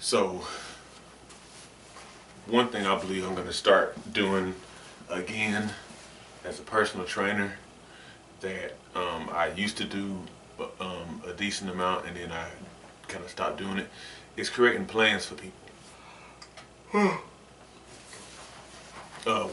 So one thing I believe I'm going to start doing again as a personal trainer that I used to do a decent amount, and then I kind of stopped doing it, is creating plans for people.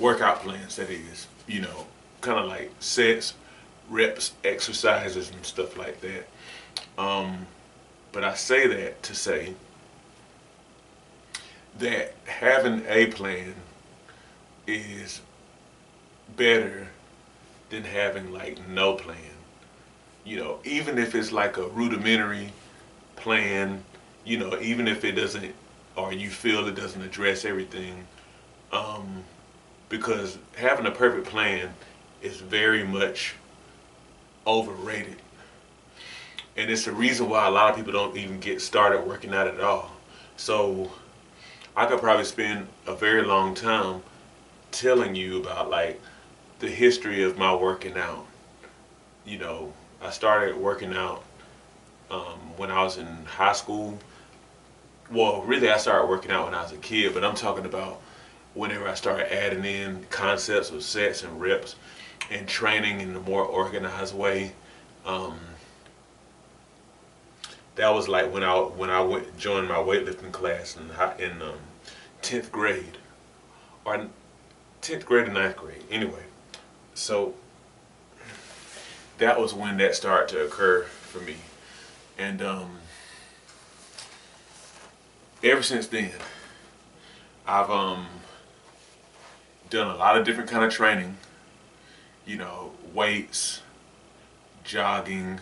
Workout plans, that is, you know, kind of like sets, reps, exercises, and stuff like that. But I say that to say that having a plan is better than having like no plan. You know, even if it's like a rudimentary plan, you know, even if it doesn't, or you feel it doesn't address everything, because having a perfect plan is very much overrated. And it's the reason why a lot of people don't even get started working out at all. So I could probably spend a very long time telling you about like the history of my working out. You know, I started working out when I was in high school. Well, really I started working out when I was a kid, but I'm talking about whenever I started adding in concepts of sets and reps and training in a more organized way. That was like when I went joined my weightlifting class in 10th grade, or 10th grade or 9th grade. Anyway, so that was when that started to occur for me, and ever since then, I've done a lot of different kind of training. You know, weights, jogging,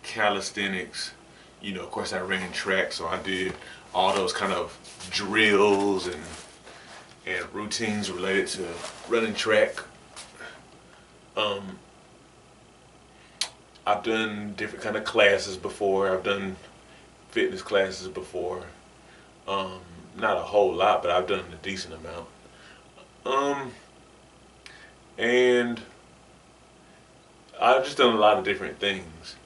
calisthenics. You know, of course I ran track, so I did all those kind of drills and routines related to running track. I've done different kind of classes before. I've done fitness classes before. Not a whole lot, but I've done a decent amount. And I've just done a lot of different things.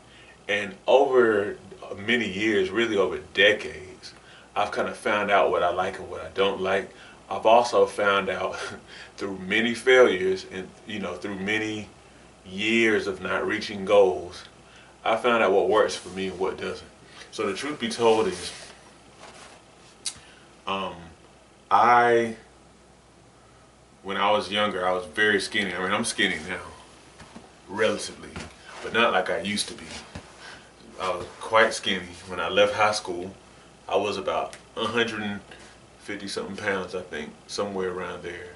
And over many years, really over decades, I've kind of found out what I like and what I don't like. I've also found out through many failures and, you know, through many years of not reaching goals, I found out what works for me and what doesn't. So the truth be told is, when I was younger, I was very skinny. I mean, I'm skinny now, relatively, but not like I used to be. I was quite skinny. When I left high school, I was about 150 something pounds, I think, somewhere around there.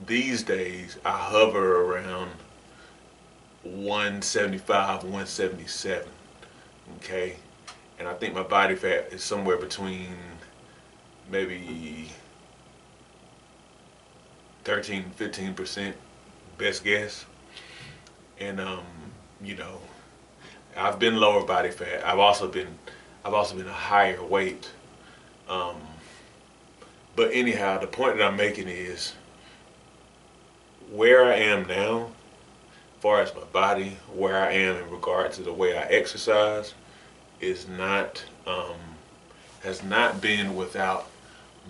These days, I hover around 175, 177, okay? And I think my body fat is somewhere between maybe 13–15%, best guess. And you know, I've been lower body fat. I've also been a higher weight. But anyhow, the point that I'm making is where I am now, as far as my body, where I am in regard to the way I exercise, is not has not been without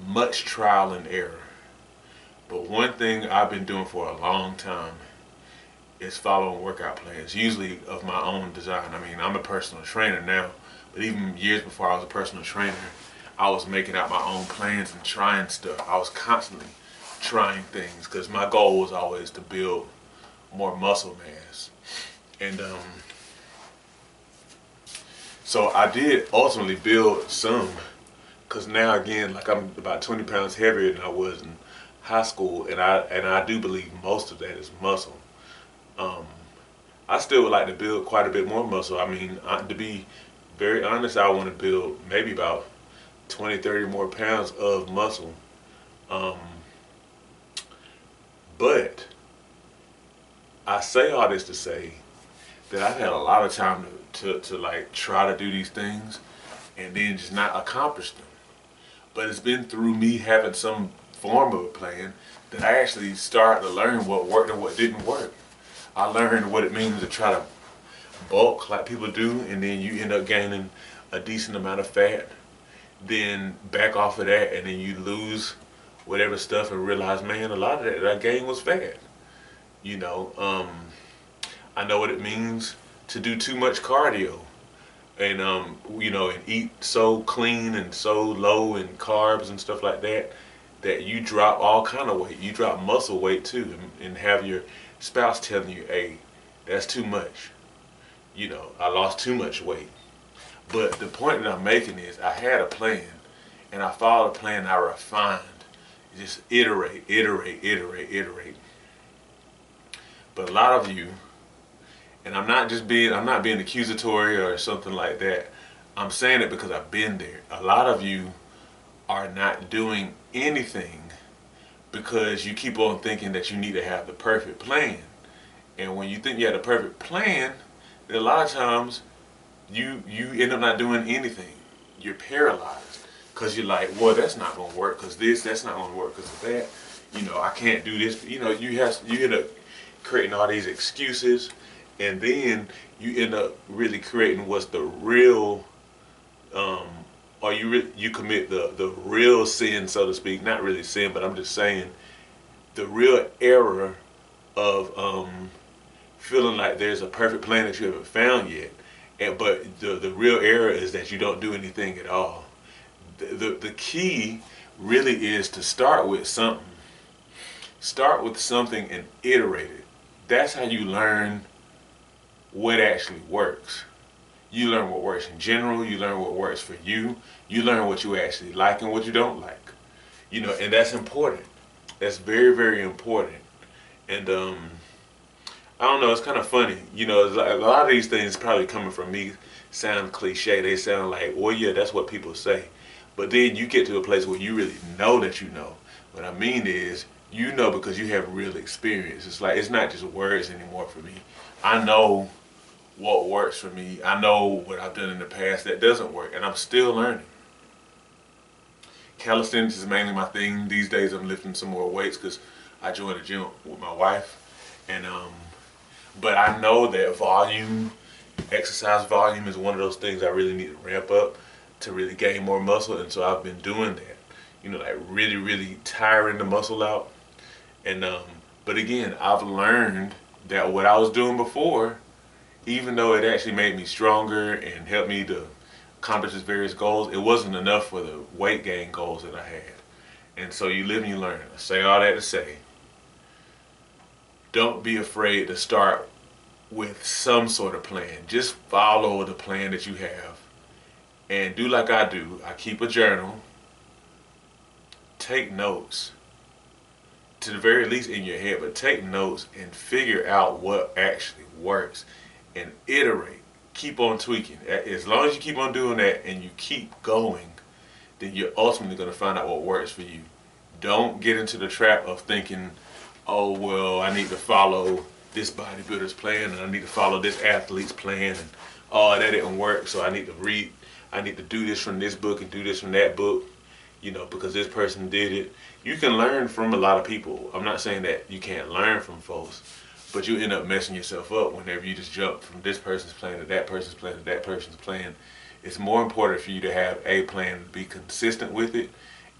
much trial and error. But one thing I've been doing for a long time is following workout plans, usually of my own design. I mean, I'm a personal trainer now, but even years before I was a personal trainer, I was making out my own plans and trying stuff. I was constantly trying things because my goal was always to build more muscle mass. And so I did ultimately build some, because now again, like, I'm about 20 pounds heavier than I was in high school, and I do believe most of that is muscle. I still would like to build quite a bit more muscle. I mean, to be very honest, I want to build maybe about 20–30 more pounds of muscle. But I say all this to say that I've had a lot of time to like try to do these things and then just not accomplish them. But it's been through me having some form of a plan that I actually started to learn what worked and what didn't work. I learned what it means to try to bulk like people do, and then you end up gaining a decent amount of fat. then back off of that, and then you lose whatever stuff and realize, man, a lot of that gain was fat. You know, I know what it means to do too much cardio and and eat so clean and so low in carbs and stuff like that that you drop all kind of weight. You drop muscle weight too, and have your spouse telling you, "Hey, that's too much." I lost too much weight. But the point that I'm making is, I had a plan, and I followed a plan. I refined, just iterate, iterate, iterate, iterate. But a lot of you, and I'm not being accusatory or something like that. I'm saying it because I've been there. A lot of you are not doing anything because you keep on thinking that you need to have the perfect plan. And when you think you have the perfect plan, a lot of times you end up not doing anything. You're paralyzed because you're like, well, that's not going to work because that's not going to work because of that. I can't do this. You end up creating all these excuses, and then you end up really creating what's the real, or you commit the real sin, so to speak. Not really sin, but I'm just saying the real error of feeling like there's a perfect plan that you haven't found yet. But the real error is that you don't do anything at all. The key really is to start with something. Start with something and iterate it. That's how you learn what actually works. You learn what works in general. You learn what works for you. You learn what you actually like and what you don't like. And that's important. That's very, very important. And I don't know. It's kind of funny. It's like a lot of these things probably coming from me sound cliche. They sound like, well, yeah, that's what people say. But then you get to a place where you really know that you know. What I mean is, you know because you have real experience. It's like, it's not just words anymore for me. I know what works for me. I know what I've done in the past that doesn't work, and I'm still learning. Calisthenics is mainly my thing. These days I'm lifting some more weights because I joined a gym with my wife. And but I know that exercise volume is one of those things I really need to ramp up to really gain more muscle. And so I've been doing that. Like really, really tiring the muscle out. And but again, I've learned that what I was doing before, even though it actually made me stronger and helped me to accomplish these various goals, it wasn't enough for the weight gain goals that I had. And so you live and you learn. I say all that to say, don't be afraid to start with some sort of plan. Just follow the plan that you have and do like I do. I keep a journal, take notes, to the very least in your head, but take notes and figure out what actually works and iterate. Keep on tweaking. As long as you keep on doing that and you keep going, then you're ultimately going to find out what works for you. Don't get into the trap of thinking, oh, well, I need to follow this bodybuilder's plan and I need to follow this athlete's plan, and oh, that didn't work, so I need to do this from this book and do this from that book, because this person did it. You can learn from a lot of people. I'm not saying that you can't learn from folks, but you end up messing yourself up whenever you just jump from this person's plan to that person's plan to that person's plan. It's more important for you to have a plan, be consistent with it,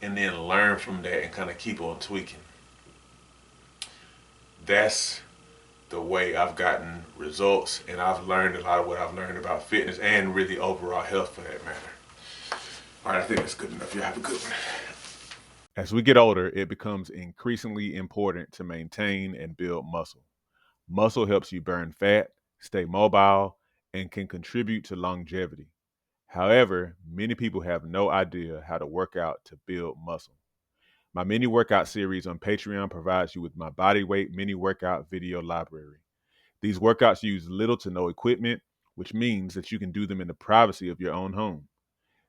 and then learn from that and kind of keep on tweaking. That's the way I've gotten results, and I've learned a lot of what I've learned about fitness and really overall health for that matter. All right, I think that's good enough. You have a good one. As we get older, it becomes increasingly important to maintain and build muscle. Muscle helps you burn fat, stay mobile, and can contribute to longevity. However, many people have no idea how to work out to build muscle. My mini workout series on Patreon provides you with my body weight mini workout video library. These workouts use little to no equipment, which means that you can do them in the privacy of your own home.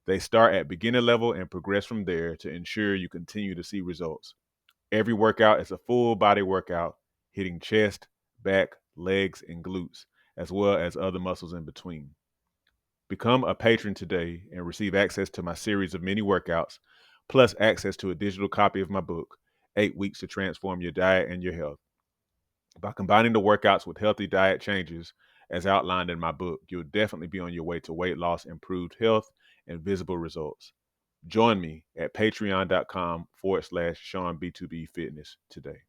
They start at beginner level and progress from there to ensure you continue to see results. Every workout is a full body workout, hitting chest, back, legs, and glutes, as well as other muscles in between. Become a patron today and receive access to my series of mini workouts, plus access to a digital copy of my book, 8 Weeks to Transform Your Diet and Your Health. By combining the workouts with healthy diet changes, as outlined in my book, you'll definitely be on your way to weight loss, improved health, and visible results. Join me at patreon.com/SeanB2B Fitness today.